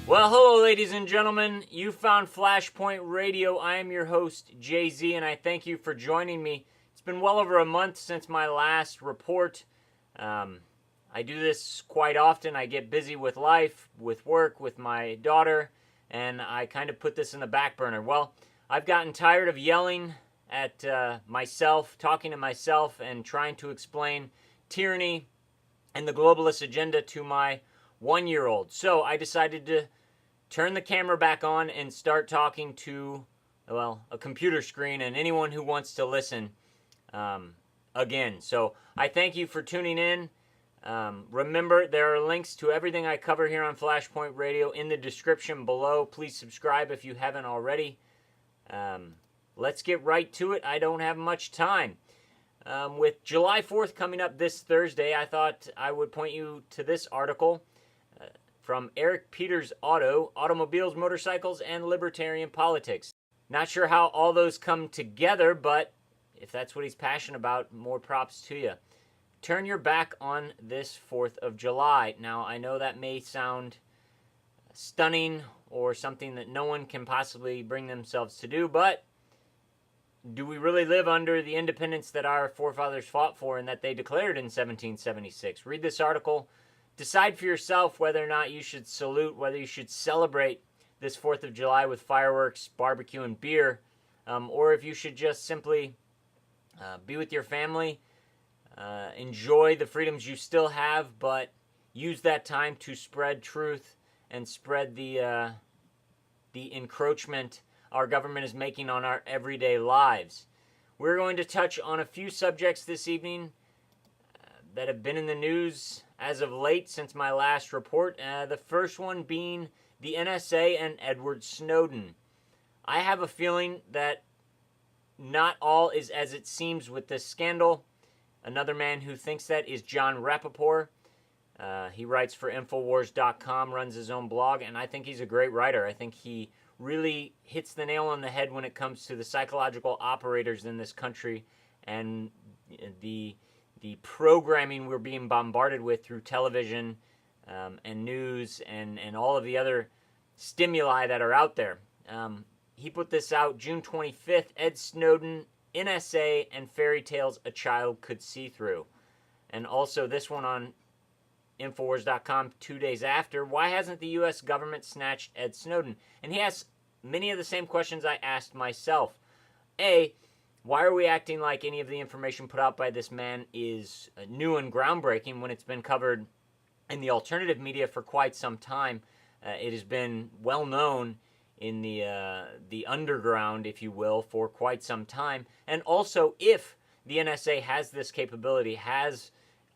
Well, hello, ladies and gentlemen. You found Flashpoint Radio. I am your host, Jay-Z, and I thank you for joining me. It's been well over a month since my last report. I do this quite often. I get busy with life, with work, with my daughter, and I kind of put this in the back burner. Well, I've gotten tired of yelling at myself, talking to myself, and trying to explain tyranny and the globalist agenda to my one-year-old. So I decided to turn the camera back on and start talking to, well, a computer screen and anyone who wants to listen again. So I thank you for tuning in. Remember, there are links to everything I cover here on Flashpoint Radio in the description below. Please subscribe if you haven't already. Let's get right to it. I don't have much time. With July 4th coming up this Thursday, I thought I would point you to this article from Eric Peters Auto, Automobiles, Motorcycles, and Libertarian Politics. Not sure how all those come together, but if that's what he's passionate about, more props to you. Turn your back on this 4th of July. Now, I know that may sound stunning or something that no one can possibly bring themselves to do, but do we really live under the independence that our forefathers fought for and that they declared in 1776? Read this article. Decide for yourself whether or not you should salute, whether you should celebrate this 4th of July with fireworks, barbecue, and beer, or if you should just simply be with your family, enjoy the freedoms you still have, but use that time to spread truth and spread the encroachment our government is making on our everyday lives. We're going to touch on a few subjects this evening that have been in the news as of late since my last report. The first one being the NSA and Edward Snowden. I have a feeling that not all is as it seems with this scandal. Another man who thinks that is John Rappaport. He writes for Infowars.com, runs his own blog, and I think he's a great writer. I think he really hits the nail on the head when it comes to the psychological operators in this country and the programming we're being bombarded with through television and news and all of the other stimuli that are out there. He put this out June 25th, Ed Snowden, NSA, and fairy tales a child could see through. And also this one on Infowars.com 2 days after, why hasn't the U.S. government snatched Ed Snowden? And he asks many of the same questions I asked myself. A, why are we acting like any of the information put out by this man is new and groundbreaking when it's been covered in the alternative media for quite some time? It has been well known in the underground, if you will, for quite some time. And also, if the NSA has this capability, has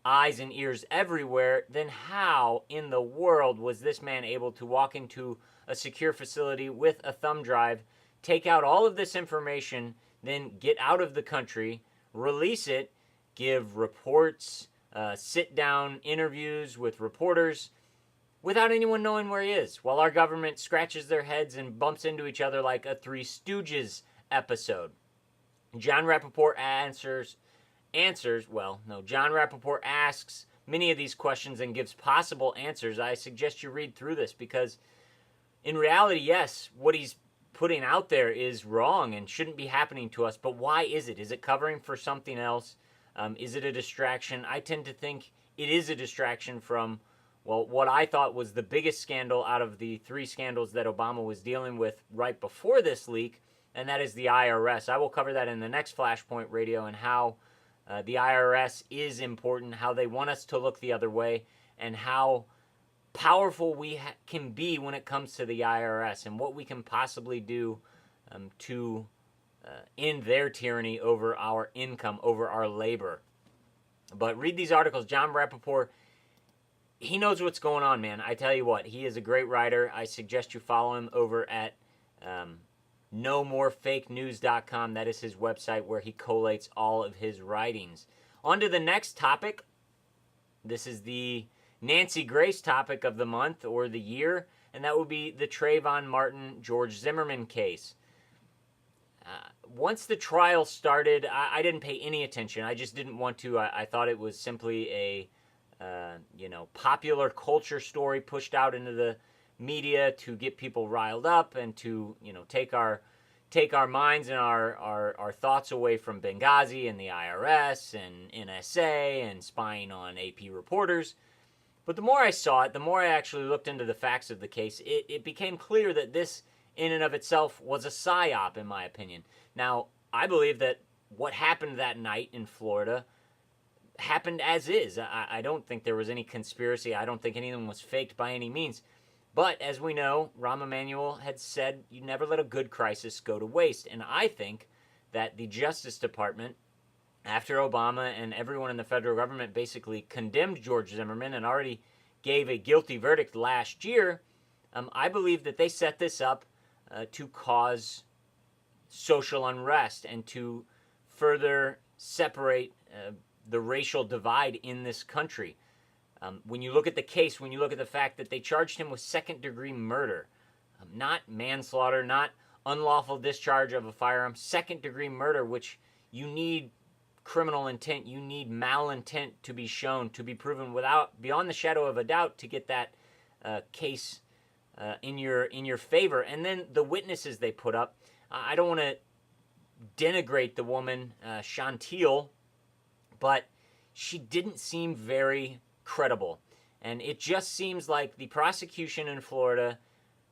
eyes and ears everywhere, then how in the world was this man able to walk into a secure facility with a thumb drive, take out all of this information, then get out of the country, release it, give reports, sit down interviews with reporters without anyone knowing where he is, while our government scratches their heads and bumps into each other like a Three Stooges episode? John Rappaport John Rappaport asks many of these questions and gives possible answers. I suggest you read through this because in reality, yes, what he's putting out there is wrong and shouldn't be happening to us, but why is it? Is it covering for something else? Is it a distraction? I tend to think it is a distraction from, well, what I thought was the biggest scandal out of the 3 scandals that Obama was dealing with right before this leak, and that is the IRS. I will cover that in the next Flashpoint Radio and how the IRS is important, how they want us to look the other way, and how powerful we can be when it comes to the IRS and what we can possibly do to end their tyranny over our income, over our labor. But read these articles. John Rappaport, he knows what's going on, man. I tell you what, he is a great writer. I suggest you follow him over at nomorefakenews.com. That is his website where he collates all of his writings. On to the next topic. This is the Nancy Grace topic of the month or the year, and that would be the Trayvon Martin, George Zimmerman case. Once the trial started, I didn't pay any attention. I just didn't want to. I thought it was simply a, popular culture story pushed out into the media to get people riled up and to, take our minds and our thoughts away from Benghazi and the IRS and NSA and spying on AP reporters. But the more I saw it, the more I actually looked into the facts of the case, it became clear that this in and of itself was a psyop, in my opinion. Now, I believe that what happened that night in Florida happened as is. I don't think there was any conspiracy. I don't think anything was faked by any means. But as we know, Rahm Emanuel had said, you never let a good crisis go to waste. And I think that the Justice Department, after Obama and everyone in the federal government basically condemned George Zimmerman and already gave a guilty verdict last year, I believe that they set this up to cause social unrest and to further separate the racial divide in this country. When you look at the case, when you look at the fact that they charged him with second-degree murder, not manslaughter, not unlawful discharge of a firearm, second-degree murder, which you need criminal intent, you need malintent to be shown, to be proven beyond the shadow of a doubt to get that case in your favor. And then the witnesses they put up, I don't want to denigrate the woman, Chantil, but she didn't seem very credible. And it just seems like the prosecution in Florida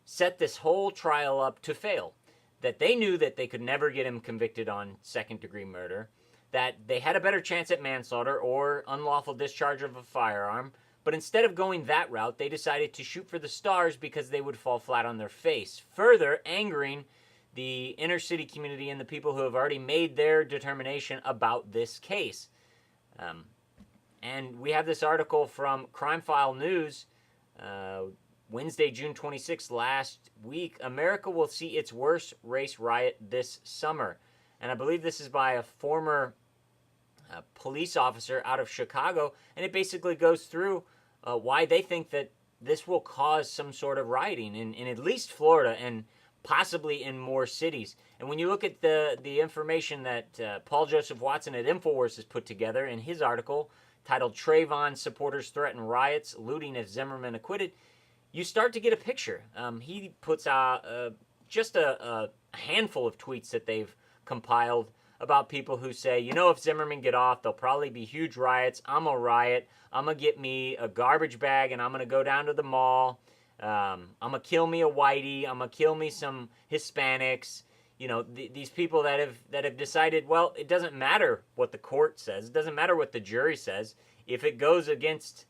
set this whole trial up to fail. That they knew that they could never get him convicted on second-degree murder, that they had a better chance at manslaughter or unlawful discharge of a firearm, but instead of going that route, they decided to shoot for the stars because they would fall flat on their face, further angering the inner city community and the people who have already made their determination about this case. And we have this article from Crime File News, Wednesday, June 26th, last week. America will see its worst race riot this summer. And I believe this is by a former police officer out of Chicago. And it basically goes through why they think that this will cause some sort of rioting in at least Florida and possibly in more cities. And when you look at the information that Paul Joseph Watson at InfoWars has put together in his article titled Trayvon Supporters Threaten Riots, Looting if Zimmerman Acquitted, you start to get a picture. He puts out just a handful of tweets that they've compiled about people who say, if Zimmerman get off, there'll probably be huge riots. I'm a riot. I'm going to get me a garbage bag and I'm going to go down to the mall. I'm going to kill me a whitey. I'm going to kill me some Hispanics. These people that have decided, well, it doesn't matter what the court says. It doesn't matter what the jury says. If it goes against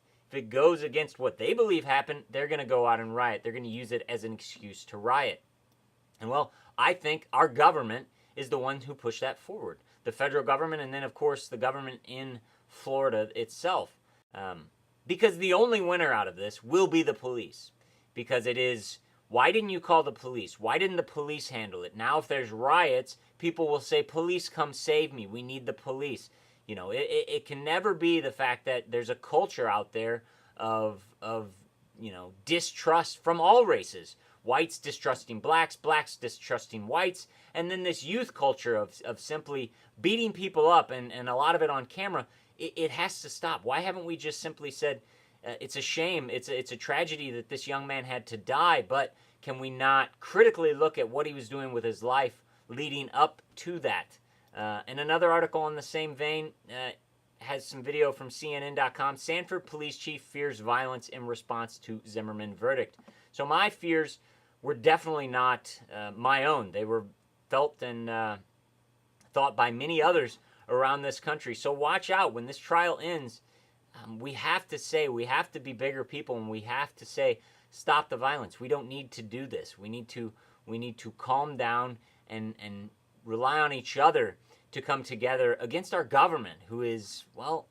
what they believe happened, they're going to go out and riot. They're going to use it as an excuse to riot. And well, I think our government is the one who pushed that forward. The federal government, and then of course the government in Florida itself. Because the only winner out of this will be the police. Because it is, why didn't you call the police? Why didn't the police handle it? Now if there's riots, people will say, police, come save me. We need the police. It can never be the fact that there's a culture out there of distrust from all races. Whites distrusting blacks, blacks distrusting whites, and then this youth culture of simply beating people up, and a lot of it on camera. It has to stop. Why haven't we just simply said, it's a shame, it's a tragedy that this young man had to die, but can we not critically look at what he was doing with his life leading up to that? And another article on the same vein has some video from CNN.com. Sanford police chief fears violence in response to Zimmerman verdict. So my fears were definitely not my own. They were felt and thought by many others around this country. So watch out. When this trial ends, we have to be bigger people, and we have to say, stop the violence. We don't need to do this. We need to calm down and rely on each other to come together against our government, who is, well,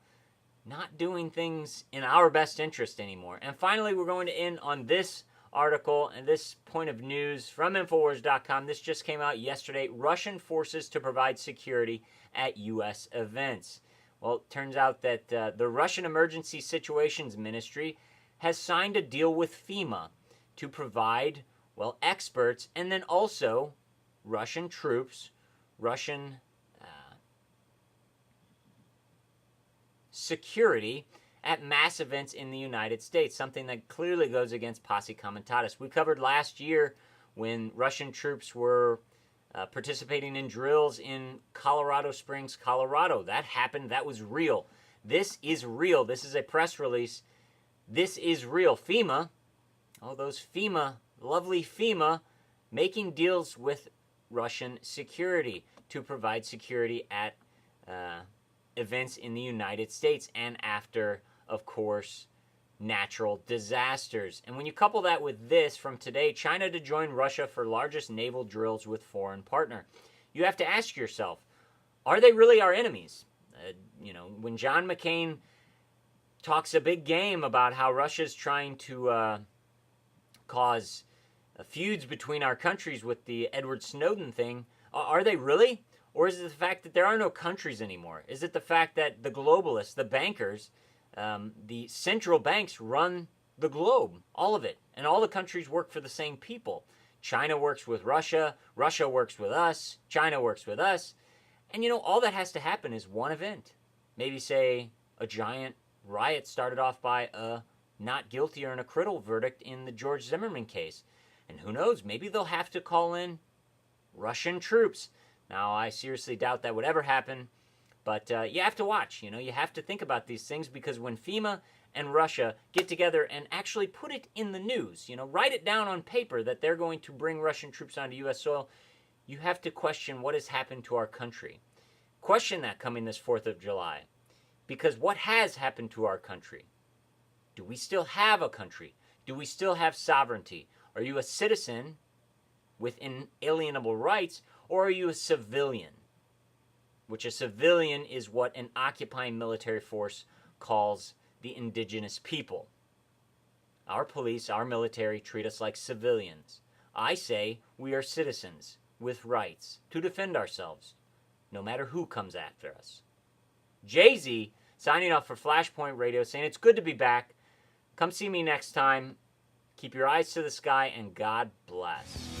not doing things in our best interest anymore. And finally, we're going to end on this article and this point of news from Infowars.com. This just came out yesterday. Russian forces to provide security at U.S. events. Well, it turns out that the Russian Emergency Situations Ministry has signed a deal with FEMA to provide, well, experts and then also Russian troops, Russian security at mass events in the United States, something that clearly goes against posse comitatus. We covered last year when Russian troops were participating in drills in Colorado Springs, Colorado. That happened. That was real. This is real. This is a press release. This is real. FEMA, oh, those FEMA, lovely FEMA, making deals with Russian security to provide security at events in the United States and after, of course, natural disasters. And when you couple that with this from today, China to join Russia for largest naval drills with foreign partner, you have to ask yourself, are they really our enemies? When John McCain talks a big game about how Russia's trying to cause feuds between our countries with the Edward Snowden thing, are they really? Or is it the fact that there are no countries anymore? Is it the fact that the globalists, the bankers, the central banks run the globe, all of it, and all the countries work for the same people? China works with Russia, Russia works with us, China works with us, and all that has to happen is one event. Maybe say a giant riot started off by a not guilty or an acquittal verdict in the George Zimmerman case. And who knows, maybe they'll have to call in Russian troops. Now, I seriously doubt that would ever happen, but you have to watch. You have to think about these things, because when FEMA and Russia get together and actually put it in the news, write it down on paper that they're going to bring Russian troops onto U.S. soil, you have to question what has happened to our country. Question that coming this 4th of July, because what has happened to our country? Do we still have a country? Do we still have sovereignty? Are you a citizen with inalienable rights, or are you a civilian? Which a civilian is what an occupying military force calls the indigenous people. Our police, our military treat us like civilians. I say we are citizens with rights to defend ourselves, no matter who comes after us. Jay-Z signing off for Flashpoint Radio, saying it's good to be back. Come see me next time. Keep your eyes to the sky, and God bless.